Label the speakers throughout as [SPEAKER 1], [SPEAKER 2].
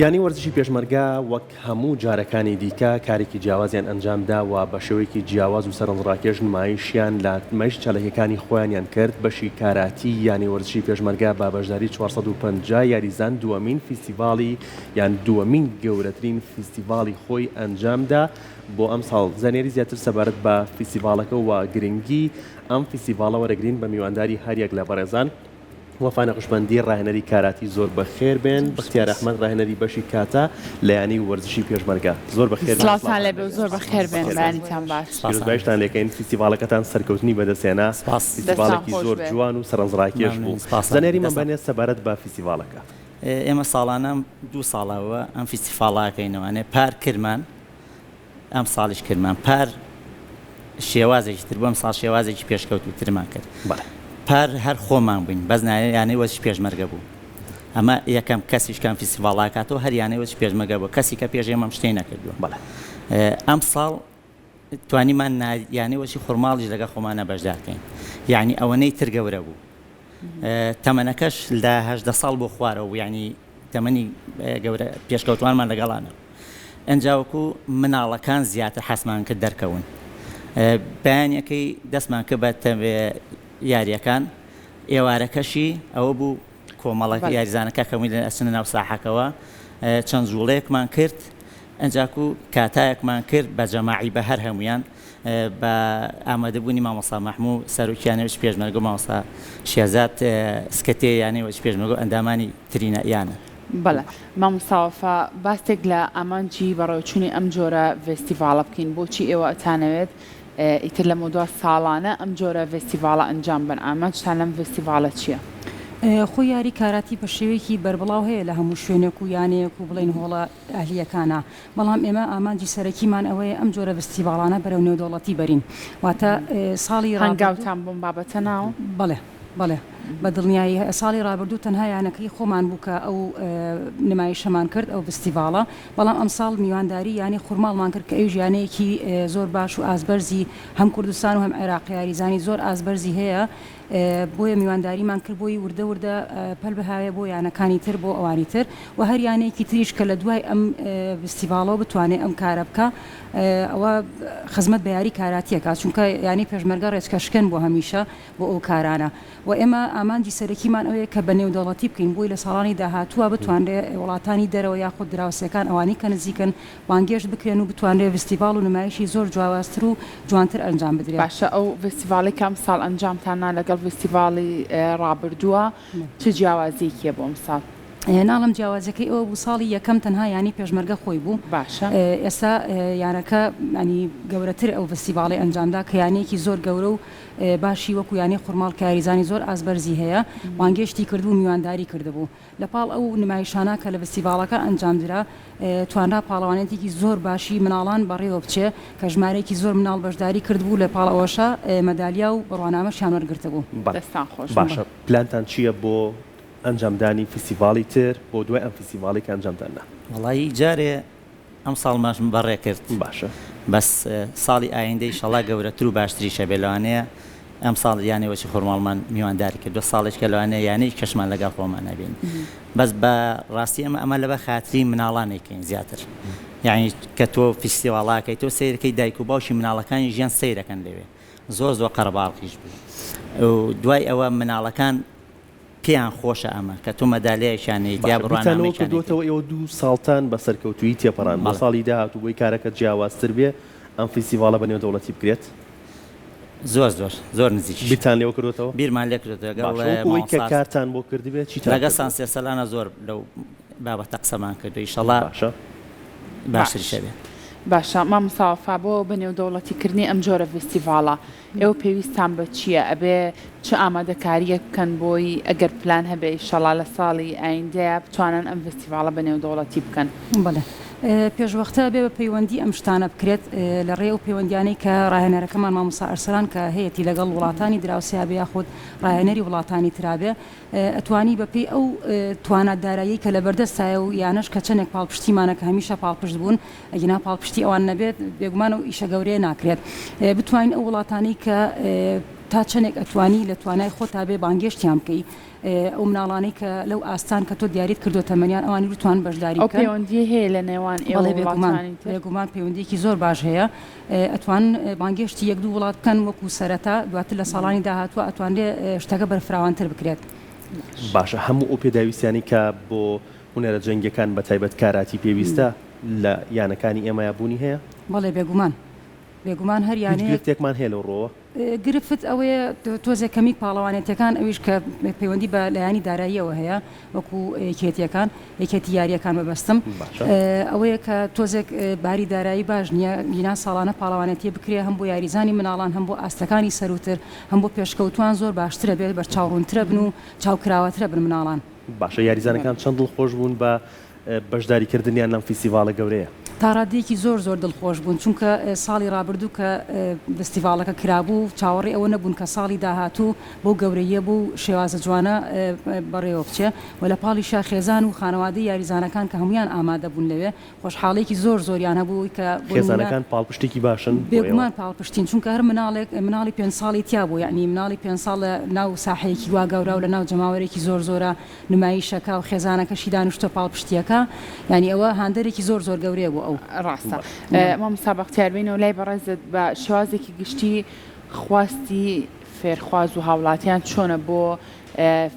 [SPEAKER 1] یانی وەرزشی پێشمەرگە وەک هەموو جارەکانی دیکە کارێکی جیاوازیان ئەنجامدا و بە شێوەیەکی جیاواز و سەرنجڕاکێش نمایشیان لە مەش چەلەکەکانی خۆیانیان کرد. بەشی کاراتی یانی وەرزشی پێشمەرگە با بەشداری 450 یاریزان دووەمین فیستیڤاڵی یان دووەمین گەورەترین فیستیڤاڵی خۆی ئەنجامدا بۆ ئەم ساڵ. زانیاری زیاتر سەبارەت بە فیستیڤاڵەکە و گرنگی ئەم فیستیڤاڵە وەرەگرین بە میوانداری هەریەک لە بەڕێزان. وەفا نەقشبەندی ڕاهێنەری کاراتی زۆر بەخێر بێن، بەختیار ئەحمەد ڕاهێنەری بەشی کاتە لە یانی وەرزشی پێشمەرگە. زۆر بەخێر
[SPEAKER 2] سڵاتان لێبێ و زۆر بەخێر بێن، بەیانیتان باش.
[SPEAKER 1] پیرۆزبایشتان لێکەین فیستیڤاڵەکەتان سەرکەوتنی بەدەستێنا، فیستیڤاڵێکی زۆر جوان و سەرنجڕاکێش بوو. زانیاری مەبانێت سەبارەت بە فیستیڤاڵەکە.
[SPEAKER 3] ئێمە ساڵانە 2 ساڵەوە ئەم فیستیڤاڵەکەینەوەنێ پار کرمان، ئەم ساڵیش کرمان پار شێوازێکی تر بۆ ئەم ساڵ شێوازێکی پێشکەوتوترمان کرد. پار هەر خۆمان بووین، بەس یانەی وەرزشی پێشمەرگە بوو. ئەمە یەکەم کەسیشکان فیستیڤاڵاکاتەوە هەر یانەی وەرزشی پێشمەرگە بوو، کەسی کە پێش ئێمەم شتێی نەکردووە. ئەم ساڵ توانیمان یانەی وەرزشی خورماڵیش لەگە خۆمانە بەشدارکەین، یعنی ئەوەنەی تر گەورە بوو. تەمەنەکەش لە 18 ساڵ بۆ خوارەوە، یعنی تەمەنی گەورە پێشکەوتوانمان لەگەڵانە. ئەنجاوەکو مناڵەکان زیاتر حەسمان کرد دەرکەون. بەیانیەکەی دەستمان کرد بە یاریەکان، ئێوارەکەشی ئەوە بوو کۆمەڵک یاریزانەکە کەمی لە ئەچنە ناو ساحەکەەوە، چەند جوڵەیەکمان کرد، ئەنجاکو کاتایەکمان کرد بە جەماعی بە هەر هەمویان بە ئامادەبوونی مامۆستا مەحموو سەرۆکیانەوەی پێشمەرگە مامۆستا شێزاد سکەتێ یانەوەی پێشمەرگە ئەندامانی ترینەیانە.
[SPEAKER 2] بەڵێ مامۆستاوەفا باستێک لە ئامانجی بەڕێوەچوونی ئەم جۆرە فێستیڤاڵە بکەین، بۆچی ئێوە ئەتانەوێت ئیتر لە مۆدووە ساڵانە ئەم جۆرە فێستیڤاڵە ئەنجام بن؟ ئامانجتان لەم فێستیڤاڵە چییە؟
[SPEAKER 4] خۆ یاری کاراتی بە شێوەیەکی بربڵاو هەیە لە هەموو شوێنێک و یانەیەک و بڵێن هۆڵە ئەهلیەکانە، بەڵام ئێمە ئامانجی سەرەکیمان ئەوەیە ئەم جۆرە فێستیڤاڵانە بەرەو نێودەوڵەتی بەرین. واتە ساڵی
[SPEAKER 2] هەنگاوتان بۆم بابەتە ناو؟
[SPEAKER 4] بەڵێ بەڵێ بە دڵنیایی ساڵی ڕابردوو تەنها یانەکەی خۆمان بوو کە ئەو نمایشەمان کرد ئەو فستیڤاڵە، بەڵام ئەم ساڵ میوانداری ینی خورماڵمان کرد کە ئەو ژیانەیەکی زۆر باش و ئازبەرزی هەم کوردستان و هەم عێراقی یاریزانی زۆر ئازبەرزی هەیە، بۆیە میوانداریمان کرد بۆی وردە وردە پەل بەهاوێ بۆ یانەکانی تر بۆ ئەوانی تر و هەر یانەیەکی تریش کە لە دوای ئەم فستیڤاڵەوە بتوانێت ئەم کارە بکە، ئەوە خزمەت بە یاری کاراتیەکە، چونکە یانی پێشمەرگە ڕێچکەشکن بۆ هەمیشە بۆ ئەو کارانە و ئێمە ئامانجی سەرەکیمان ئەوەیە کە بە نێودەوڵەتی بکەین بۆی لە ساڵانی داهاتووە بتوانرێت وڵاتانی دەرەوە یاخود دراوسەکان ئەوانی کە نزیکن بانگێشت بکرێن و بتوانرێت فستیڤاڵ و نمایشی زۆر جیاوازتر و جوانتر ئەنجام بدرێت.
[SPEAKER 2] باشە ئەو فستیڤاڵی کام ساڵ ئەنجامتاننا لەگەڵ فستیڤاڵی ڕابردووە چ جیاوازیەکیە بۆ ئەم ساڵ؟
[SPEAKER 4] ناڵم جیاوازەکەی ئەوە بوو ساڵی یەکەم تەنها ینی پێشمەرگە خۆی بوو.
[SPEAKER 2] باشە
[SPEAKER 4] ئێستا یانەکە ینی گەورەتر ئەو فستیڤاڵی ئەنجامدا کە یانەیەکی زۆر گەورە و باشی وەکو یانی خورماڵ کاریزانی زۆر ئازبەرزی هەیە، وانگێشتی کردو و میوانداری کردبوو. لە پاڵ ئەو نمایشانە کە لە فستیڤاڵەکە ئەنجامدرا توانرا پاڵەوانێتێکی زۆر باشی مناڵان بەڕێوە بچێ کە ژمارەیەکی زۆر مناڵ بەشداری کردبوو، لە پاڵ ئەوەشە مەدالیا و بڕوانامەشیان وەرگرتە بوو.
[SPEAKER 2] دەستان خۆش.
[SPEAKER 1] باشە پلانتان چییە بۆ ئەنجامدانی فستیڤاڵی تر بۆ دوای ئەم فستیڤاڵی کە ئەنجامداننا؟
[SPEAKER 3] وەڵایی جارێ ئەم ساڵ ماشم بەڕێ کرد،
[SPEAKER 1] باشە
[SPEAKER 3] بەس ساڵی ئایندەی شەڵا گەورەتر و باشتریشە بێ لەوانەیە ئەم ساڵ یانەی وەچی خۆرماڵمان میوانداری کرد، دو ساڵێک کە لەوانەیە یانەی کەشمان لەگەڵ خۆمان نەبین، بەس بە ڕاستی ئەمە لەبە خاتری مناڵانێکین زیاتر، یعنی کە تۆ فستیڤاڵاکەی تۆ سیرەکەی دایک و باوشی مناڵەکانی ژیان سیرەکەن لەوێ زۆر زۆر قەرەباڵقیش بوو، دوای ئەوە مناڵەکان پێیان خۆشە ئەمە کە تۆ مەدالایەکیانەیە یا بڕوانامەیەکیان
[SPEAKER 1] کردوتەوە. ئێوە 2 ساڵتان بە سەرکەوتووی تێپەڕان، بۆ ساڵی داهاتوو بۆی کارەکە جیاوازتر بێ ئەم فستیڤاڵە بە نێودەوڵەتی بکرێت.
[SPEAKER 3] زۆر زۆر زۆر نزیک
[SPEAKER 1] بیرتان لێوە کردوتەوە؟
[SPEAKER 3] بیرمان لێ کردوتەوە
[SPEAKER 1] گەڵەوەی کە کارتان بۆ کردبێت چی
[SPEAKER 3] لەگە سانسێر سەلانە زۆر لەو بابەتە قسەمان کردو ئینشەڵا باشتر شەبێ.
[SPEAKER 2] باشە مامۆستاوەفا بۆ بە نێودەوڵەتیکردنی ئەم جۆرە فستیڤاڵە ئێوە پێویستان بە چییە؟ ئەبێ چه ئامادەکاریە بکەن بۆی ئەگەر پلان هەبێ ئینشەڵا لە ساڵی ئایندەیە بتوانن ئەم فستیڤاڵە بە نێودەوڵەتی بکەن؟
[SPEAKER 4] بەڵێ پێشوەختە بێ بە پەیوەندی ئەم شتانە بکرێت لە ڕێ و پەیوەندیانەی کە ڕاهێنەرەکەمان مامۆستا ئەرسەلان کە هەیەی لەگەڵ وڵاتانی دراوسیا بێ یاخود ڕاهێنەری وڵاتانی ترابێ ئەتوانی بەپێی ئەو توانەتدارایی کە لە بەردەستایە و یانەش کە چەندێک پاڵپشتیمانە کە هەمیشە پاڵپشت بوون ئەگینا پاڵپشتی ئەوان نەبێت بێگومان و ئیشە گەورەیە ناکرێت، بتوانین ئەو وڵاتانی کە تا چنێک ئەتوانی لە توانای خۆ تا بێ بانگێشتیان بکەی ئەو مناڵانەی کە لەو ئاستان کە تۆ دیاریت کردو تەمەنیان ئەوانی بتوان بەشداری
[SPEAKER 2] ئەو پەیوەندی هەیە لە نێوان
[SPEAKER 4] بێگومان پەیوەندیەکی زۆر باش هەیە ئەتوان بانگێشتی یەک دوو وڵات بکەن وەکو سەرەتا دواتر لە ساڵانی داهاتوە ئەتوانێ شتەکە بەرفراوانتر بکرێت
[SPEAKER 1] باشە هەموو ئەو پێداویستیانی کە بۆ هونەرە جەنگیەکان بە تایبەت کاراتی پێویستە لە یانەکانی ئێمە بوونی هەیە
[SPEAKER 4] بەڵێ بێگومان هەر یانەیە
[SPEAKER 1] گرفتێکمان هەیە لەو ڕۆوە
[SPEAKER 4] گرفت ئەوەیە تۆزێکەمی پاڵەوانێتەکان ئەویش کە پەیوەندی بە لایانی داراییەوە هەیە وەکو یەکێتیەکان یەکێتی یاریەکان بەبەستم ئەوەیە کە تۆزێک باری دارایی باش نییە بینا ساڵانە پاڵەوانێتی بکرێ هەم بۆ یاریزانی مناڵان هەم بۆ ئاستەکانی سەروتر هەم بۆ پێشکەوتوان زۆر باشترە بێت بەرچاوڕوونترە بن و چاوکراوەترە بن مناڵان
[SPEAKER 1] باشە یاریزانەکان چەند دڵخۆش بوون بە بەشداریکردنیان لەم فیستیڤالە گەورەیە
[SPEAKER 4] تا ڕادێکی زۆر دڵخۆش بوون چونکە ساڵی ڕابردوو کە فستیڤالەکە کرابوو چاوەڕێ ئەوە نەبوون کە ساڵی داهاتوو بۆ گەورەیە بوو شێوازە جوانە بەڕێوە بچێ و لە پاڵی شاخێزان و خانەوادەی یاریزانەکان کە هەمویان ئامادە بوون لەوێ خۆشحاڵێکی زۆریان هەبوو کە
[SPEAKER 1] خێزانەکان پاڵپشتێکی باشن
[SPEAKER 4] بێگومان پاڵپشتین چونکە هەر مناڵی 5 ساڵی تیا بوو یعنی مناڵی 5 ساڵ لە ناو ساحەیەکی وا گەورە و لە ناو جەماوەرێکی زۆرە نمایشەکە و خێزانەکەشی دانیشتۆ پاڵپشتیەکە یعنی ئەوە هاندەرێکی زۆر گەورەیە بوو ئەو
[SPEAKER 2] ڕاستە مامۆستا بەختیاربین و لای بەڕێزت بە شێوازێکی گشتی خواستی فێرخواز و هاوڵاتیان چۆنە بۆ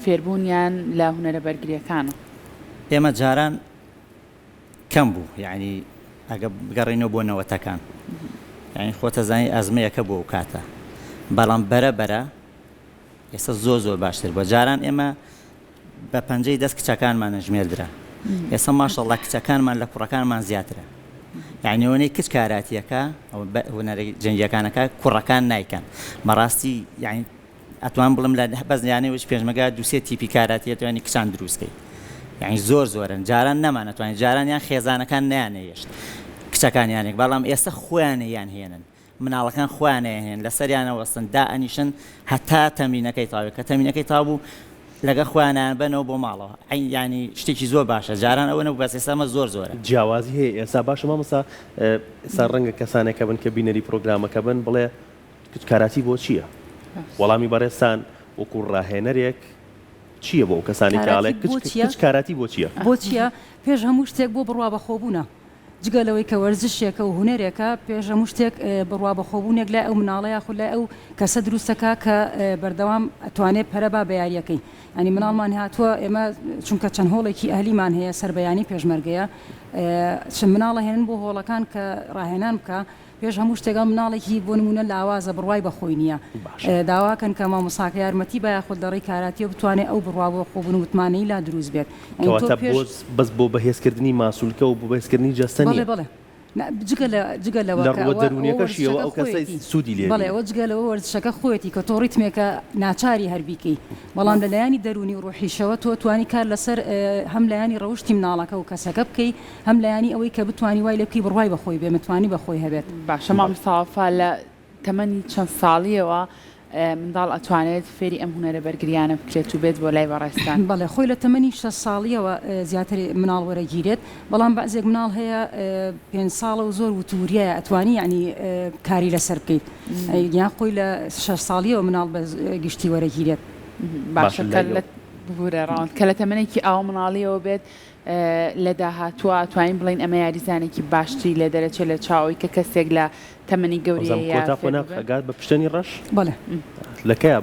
[SPEAKER 2] فێربوونیان لە هونەرە بەرگریەکانە
[SPEAKER 3] ئێمە جاران کەم بوو یعنی ئەگە بگەڕێنەوە بۆ نەوەتەکان یعنی خۆتە زانی ئەزمەیەکە بۆ ئەو کاتە بەڵام بەرە ئێستا زۆر باشتر بۆ جاران ئێمە بە پەنجەی دەست کچەکانمان نەژمێردرا ئێستا ماشەڵڵا کچەکانمان لە کوڕەکانمان زیاترە یعنی ئەوەی کچ کاراتیەکە هونەرە جەنگیەکانەکە کوڕەکان نایکەن بەڕاستی یعنی ئەتوان بڵم لە بەزیانەوەش پێشمەگا دووسێ تیپی کاراتیە توانی کچان دروستکەی یعنی زۆرن جاران نەمانەتوانین جارانیان خێزانەکان نیانەیەشت کچەکانیانێک بەڵام ئێستا خۆیانەیان هێنن مناڵەکان خۆیانەیە هێن لەسەریانە وەستن دائەنیشن هەتا تەمرینەکەی تاوێت کە تەمرینەکەی تابوو لەگە خۆیانیان بنەوە بۆ ماڵەوە ینی شتێکی زۆر باشە جاران ئەوە نەبوو بەس ئێستامە زۆرە
[SPEAKER 1] جیاوازی هەیە ئێستا باشە مامۆستا ئێستا ڕەنگە کەسانێکە بن کە بینەری پرۆگرامەکە بن بڵێ کچکاراتی بۆ چییە وەڵامی بەڕێستان وەکو ڕاهێنەرێک چییە بۆ کەسانی کاڵێ کچکاراتی بۆ چییە
[SPEAKER 4] پێش هەموو شتێک بۆ بڕوا بەخۆبوونە جگەلەوەی کە وەرزشێکە و هونەرێکە پێش هەموو شتێک بڕوا بەخۆبوونێک لای ئەو مناڵەیە خو لای ئەو کەسە دروستەکە کە بەردەوام ئەتوانێت پەرەبا بە یاریەکەی ئەنی مناڵمان هاتووە ئێمە چونکە چەند هۆڵێکی ئەهلیمان هەیە سەربەیانی پێشمەرگەیە چەند مناڵە هێنن بۆ هۆڵەکان کە ڕاهێنان بکە پێش هەموو شتێکە مناڵێکی بۆ نمونە لاوازە بڕوای بەخۆی نییە داواکەن کە مامۆساکە یارمەتی بە یاخود دەڕێی کاراتیە بتوانێت ئەو بڕوا بۆ خۆبوون وتمانەی لا دروست بێت
[SPEAKER 1] بەس بۆ بەهێزکردنی ماسوولکە و بۆ بەهێزکردنی جەستەنی
[SPEAKER 4] جگەلەوە
[SPEAKER 1] دەرونیەکەشیەوە ئەو کەسە سوودی لێ
[SPEAKER 4] بەڵێ ئەوە جگەلەوە وەرزشەکە خۆیەتی کە تۆ ڕیتمێکە ناچاری هەربیکەی بەڵام لەلایانی دەرونی و ڕۆحیشەوە تۆ توانی کار لەسەر هەم لایانی ڕەوشتی مناڵەکە و کەسەکە بکەی هەم لایانی ئەوەی کە بتوانی وای لە بکەی بڕوای بەخۆی بێ متوانی بەخۆی هەبێت
[SPEAKER 2] باشە مامۆستا لە تەمەنی چەند ساڵیەوە منداڵ ئەتوانێت فێری ئەم هونەرە بەرگریانە بکرێت و بێت بۆ لای بەڕێستان
[SPEAKER 4] بەڵێ خۆی لە تەمەنی 6 ساڵیەوە زیاتر مناڵ وەرەگیرێت بەڵام بەعزێک مناڵ هەیە 5 ساڵە و زۆر وتوریایە ئەتوانی ینی کاری لەسەر بکەیت یان خۆی لە 6 ساڵیەوە مناڵ بە گشتی وەرەگیرێت
[SPEAKER 2] باشە ڕاوند کە لە تەمەنێکی ئاو مناڵیەوە بێت لە داهاتوە توانین بڵین ئەمە یاریزانێکی باشتری لە دەرەچێت لە چاوی کە کەسێک لە تەمەنی
[SPEAKER 1] گەورەیەگات بە پشتنی ڕەش
[SPEAKER 4] بڵێ
[SPEAKER 1] لەکەیە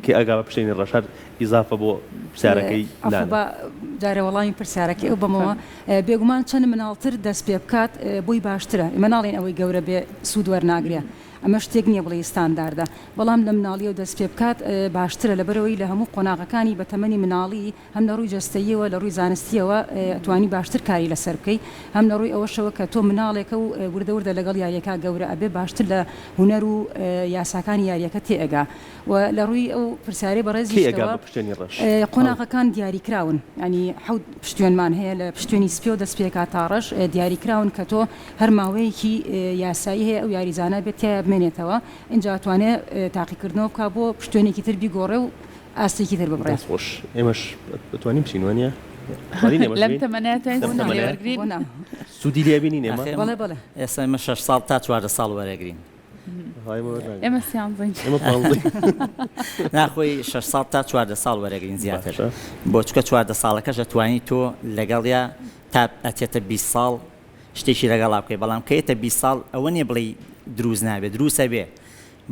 [SPEAKER 1] کە ئەگا بە پشتێنی ڕەشار ئیزافە بۆ پرسیارەکەی
[SPEAKER 4] جارە وەڵامی پرسیارەکەی ئەو بەمەوە بێگومان چەند مناڵتر دەست پێ بکات بۆی باشترە ئێمە ناڵێن ئەوەی گەورە بێ سوود وەرناگرێ ئەمە شتێک نییە بڵێ ستانداردە بەڵام لە مناڵی و دەست پێ بکات باشترە لەبەرەوەی لە هەموو قۆناغەکانی بە تەمەنی مناڵی هەم لە ڕووی جەستەییەوە لە ڕووی زانستیەوە توانی باشتر کاری لەسەر بکەی هەم لە ڕووی ئەوەشەوە کە تۆ مناڵێکە و وردەوردە لەگەڵ یاریەکە گەورە ئەبێ باشتر لە هونەر و یاساکانی یاریەکە تێئگا و لە ڕووی ئەو پرسیارەی بەڕێزیەوە قۆناغەکان دیاریکراون ینی حەوت پشتێنمان هەیە لە پشتێنی سپێ و دەست پێکات تاڕەش دیاریکراون کە تۆ هەر ماوەیەکی یاسایی هەیە ئەو یاریزانە بێت بمێنێتەوە اینجا توانێت تاقیکردنەوە بکە بۆ پشتێنێکی تر بیگۆڕێ و ئاستێکی تر ببڕێ
[SPEAKER 1] خۆش ئێمەش بتوانین بچینوانە
[SPEAKER 2] لەم تەمەنێتە
[SPEAKER 1] سوودی لێبینین ئێمە
[SPEAKER 4] بەڵێ
[SPEAKER 3] ئێستا ئێمە 6 ساڵ تا 4 ساڵ وەرەگرین
[SPEAKER 2] ئێمە سیانزین
[SPEAKER 3] ناخۆی 6 ساڵ تا 14 ساڵ وەرەگرین زیاتر بۆ چکە 14 ساڵەکەش دەتوانی تۆ لەگەڵیا تا ئەچێتە 20 ساڵ شتێکی لەگەڵا بکەی بەڵام کەیتە 20 ساڵ ئەوە نیە بڵێ دروست نابێت دروستە بێ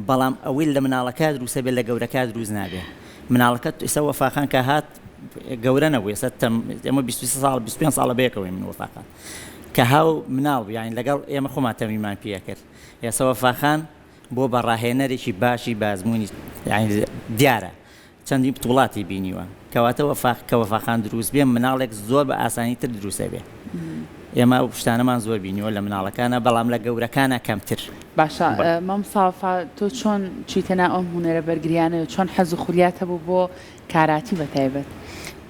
[SPEAKER 3] بەڵام ئەوەی لە مناڵەکە دروستە بێت لە گەورەکە دروست نابێ مناڵەکەت ئێستا وەفاخان کە هات گەورە نەبوو ئێستا ئێمە 20 ساڵ 25 ساڵە بەیەکەوەی من وەفاخان کە هاو مناڵ بوو یعنی لەگەڵ ئێمە خۆمان تەمیمان پێ کرد ئێستا وەفاخان بۆ بەڕاهێنەرێکی باشی بازموونی دیارە چەندی وڵاتی بینیوە کەواتە کە وەفاخان دروست بێ مناڵێک زۆر بە ئاسانی تر دروستە بێ ئێمە ئەو شتانەمان زۆر بینیوە لە مناڵەکانە بەڵام لە گەورەکانە کەمتر
[SPEAKER 2] باشە مام ساڵفا تۆ چۆن چیتەنا ئەم هوەرە بەرگریانە چۆن حەز و خولیات هەبوو بۆ کاراتی بەتایبەت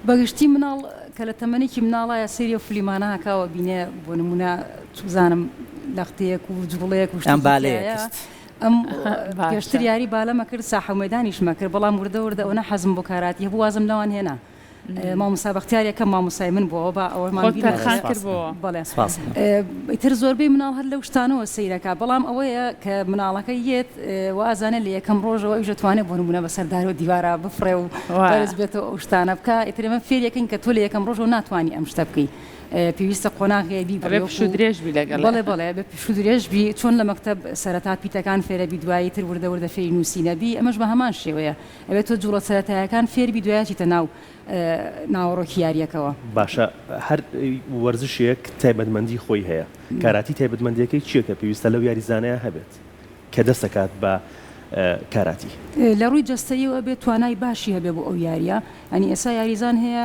[SPEAKER 4] بەگشتی مناڵ کە لە تەمەنێکی مناڵایە سێری و فلیمانە هاکاوە بینێ بۆ نمونە توزانم لەختەیەک و جوڵەیەک و
[SPEAKER 3] ئەم بالەیە
[SPEAKER 4] ئەم پێشتر یاری بالەمە کرد ساحە مەدانیشمە کرد بەڵام وردە ئەوە حەزم بۆ کاراتی هەبوو وازم لەوان هێنا مامۆستا بەختیارێکە مامۆسای من بۆەوە بە ئەوەمان
[SPEAKER 2] کردبەوە
[SPEAKER 4] بەڵێ ئیتر زۆربەی مناڵ هەر لەو شتانەوە سیرەکە بەڵام ئەوەیە کە مناڵەکە یێت وازانە لە یەکەم ڕۆژەوە ئەوش دەتوانێت بۆ نمونە بەسەردار و دیوارە بفڕێ و بەرز بێتەوە ئەو شتانە بکە ئیتر ئێمە فێریەکەین کە تۆ لە یەکەم ڕۆژەوە ناتوانانی ئەم شتە بکەی پێویستە قۆناغێبی
[SPEAKER 2] پشو درێژبی لەگەڵ
[SPEAKER 4] بەڵێ بە پشو درێژبی چۆن لە مەکتەب سەرەتا پیتەکان فێرەبی دوایی تر وردە فێری نووسینەبی ئەمەش بە هەمان شێوەیە ئەوێت تۆ جوڵە سەرەتایەکان فێربی دوایەچیتە ناوەڕۆکی یاریەکەەوە
[SPEAKER 1] باشە هەر وەرزشێک تایبەتمەندی خۆی هەیە کاراتی تایبەتمەندیەکەی چییە کە پێویستە لەو یاریزانەیە هەبێت کە دەستەکات بە کاراتی
[SPEAKER 4] لە ڕووی جەستەیەوە بێت توانای باشی هەبێ بۆ ئەو یاریە ئەنی ئێستا یاریزان هەیە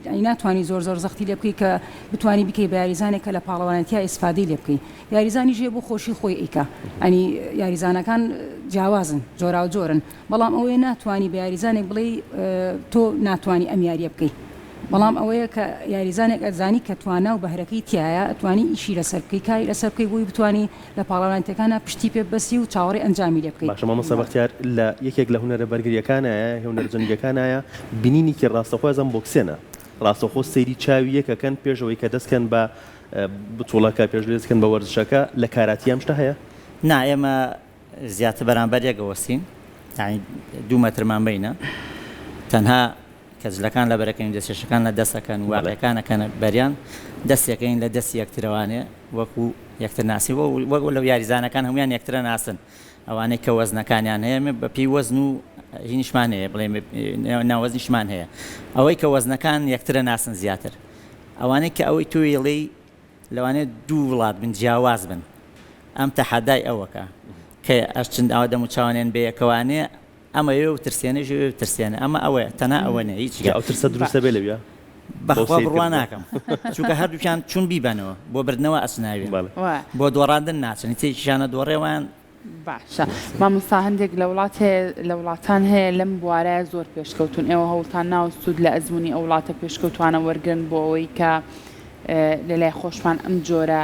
[SPEAKER 4] ناتوانانی زۆر زەختی لێ بکەی کە بتانی بکەی بە یاریزانێک کە لە پاڵەوانەتیا ئیسفادەی لێ بکەی یاریزانی ژێ بۆ خۆشی خۆی ئیکە ئەنی یاریزانەکان جیاوازن جۆرا و جۆرن بەڵام ئەوەیە ناتوانانی بە یاریزانێک بڵێ تۆ ناتوانانی ئەم یاریە بکەی بەڵام ئەوەیە کە یاریزانێک ئەزانی کە توانە و بەهرەکەی تایە ئەتوانی ئیشی لەسەر بکەی کاری لەسەر بکەی بۆی بتانی لە پاڵەوانەتەکانە پشتی پێ بەسی و چاوەڕێ ئەنجامی لێ بکەیت
[SPEAKER 1] باشە مامۆستا بەختیار لە یەکێک لە هونەرە بەرگریەکانایە هێونەر جەنگەکانایە بینینی ڕاستەخوازم بۆکسێنە ڕاستەخۆ سەیری چاوی یەکەکەن پێشەوەی کە دەستکەن بە بچوڵەکە پێشلێزکەن بە وەرزشەکە لە کاراتی ئەم شتە هەیە
[SPEAKER 3] نا ئێمە زیاتر بەرامبەر یەکەوەستین یعنی 2 مەترمان بینە تەنها کەجلەکان لە بەرەکەین دەستێشەکان لە دەستەکەن واقعەکانەکەن بەریان دەستێکەکەین لە دەستی یەکترەوانێ وەکو یەکتر ناسی وەکو لەو یاریزانەکان هەمویان یەکترە ناسن ئەوانەی کە وەزنەکانیان هەیە بە پێی وەزن و هینیشمان هەیە بڵێ ناوەزنیشمان هەیە ئەوەی کە وەزنەکان یەکترە ناسن زیاتر ئەوانەی کە ئەوەی توێڵی لەوانێت 2 وڵات بن جیاواز بن ئەم تەحەدای ئەوەکە کە ئەشچند ئەوە دەموچاوانێن بێ یەکەوانێ ئەمە وێ ترسێنە ژێ ترسێنە ئەمە ئەوەیە تەنا ئەوە نە هیچ
[SPEAKER 1] ئەو ترسە دروستە بێ لەوێ
[SPEAKER 3] بەخوا بڕوا ناکەم چونکە هەردووکیان چون بیبەنەوە بۆ بردنەوە ئەسناوێ بۆ دۆڕاندن ناچن تێکیشانە دۆڕێوان
[SPEAKER 2] باشە مامۆستا هەندێک لە وڵاتان هەیە لەم بوارەیە زۆر پێشکەوتون ئێوە هەوڵتان ناو سوود لە ئەزمموی ئەو وڵاتە پێشکەوتوانە وەرگن بۆ ئەوەی کە لەلای خۆشمان ئەم جۆرە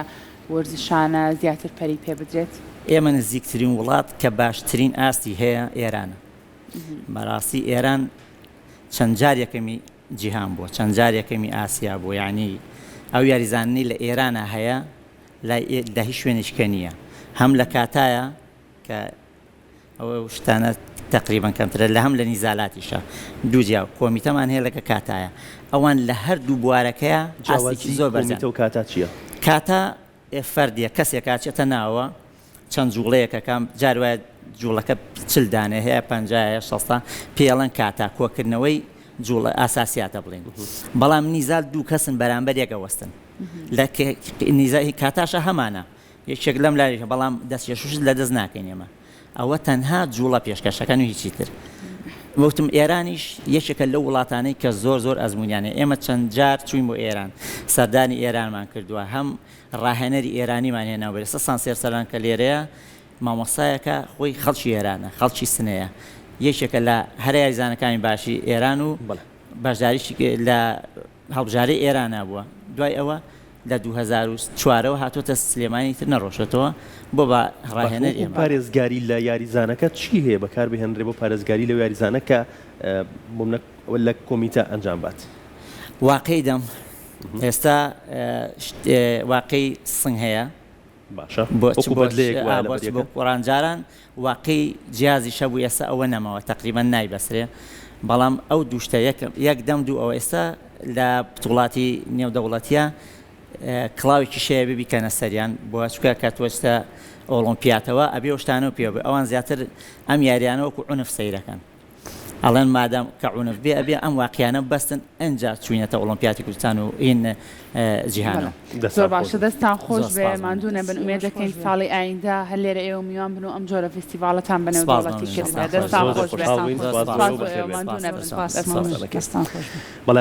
[SPEAKER 2] وەرزشانە زیاتر پەری پێ بدرێت
[SPEAKER 3] ئێمە نزیکترین وڵات کە باشترین ئاستی هەیە ئێرانە بەڕاستی ئێران چەند جارێکەمی جیهان بووە چەند جارێکەمی ئاسیا بوو یعنی ئەو یاریزانانی لە ئێرانە هەیە لە هیچ شوێنشکە نییە هەم لە کاتایە کە ئەوە شتانە تقریبان کەمترە لە هەم لە نیزالاتیشە دووجیا کۆمیتەمان هەیە لەکە کاتایە ئەوان لە هەردوو بوارەکەیە ئاستێکی زۆر بەرزە
[SPEAKER 1] و کاتا چییە؟
[SPEAKER 3] کاتا فەردیە کەسێک کاچێتە ناوە چەند جوڵەیەکە کام جاروایە جوڵەکە 40 دانێ هەیە 50 پێڵەن کاتا کۆکردنەوەی جوڵە ئاساسیاتە بڵێن بەڵام نیزال 2 کەسن بەرامبەر یەکەوەستن لە نیزای کاتاشە هەمانە یەکێک لەم لاریشە بەڵام دەستێشوش لە دەست ناکەین ئێمە ئەوە تەنها جوڵە پێشکەشەکەن و هیچی تر وەکتم ئێرانیش یەکێکە لەو وڵاتانەی کە زۆر ئەزممویانێ ئێمە چەند جار چوین بۆ ئێران سەردانی ئێرانمان کردووە هەم ڕاهێنەری ئێرانیمان هێنا بەرەسە سانسێر سەران کە لێرەیە مامۆستایەکە خۆی خەڵکی ئێرانە خەڵکی سنەیە یەکێکە لە هەر یاریزانەکانی باشی ئێران و باشداریشی لە هەڵبژاری ئێرانە بووە دوای ئەوە لە 2004ەوە هاتوۆتە سلێمانی تر نەڕۆشێتەوە بۆ بە ڕاهێنەر ئێمە
[SPEAKER 1] پارێزگاری لە یاریزانەکە چی هەیە بەکار بهێنرێ بۆ پارێزگاری لە یاریزانە کە لە کۆمیتە ئەنجام بات
[SPEAKER 3] واقعی دەم ئێستا واقعی سنگ هەیە
[SPEAKER 1] باشە
[SPEAKER 3] بۆ
[SPEAKER 1] بۆ
[SPEAKER 3] قۆڕانجاران واقعی جیازی شەبوو ئێستا ئەوە نەماوە تقریبان نایبەسرێ بەڵام ئەو دووشتە یەک دەم دوو ئەوە ئێستا لە وڵاتی نێودەوڵەتیە کڵاوێکی شەیە ببیکەنە سەریان بۆ چکە کاتوەستە ئۆلۆمپیاتەوە ئەبێ شتانەوە پێ ئەوان زیاتر ئەم یاریانەوەکو عنف سەیرەکەن ئەڵێن مادام کە عنف بێ ئەبێ ئەم واقعیانە بەستن ئەنج چوینەتە ئۆلۆمپیاتی کوردستان و این جیهانەوە
[SPEAKER 2] زۆر باشە دەستان خۆش بێ ماندوونە بن ئومێد دەکەین ساڵی ئایندا هەر لێرە ئێوە میوان بن و ئەم جۆرە فستیڤالەتان بنەوە دەوڵەتی کردن دەستان خۆش بێ
[SPEAKER 4] ماندوونە بن دەستان خۆش بێ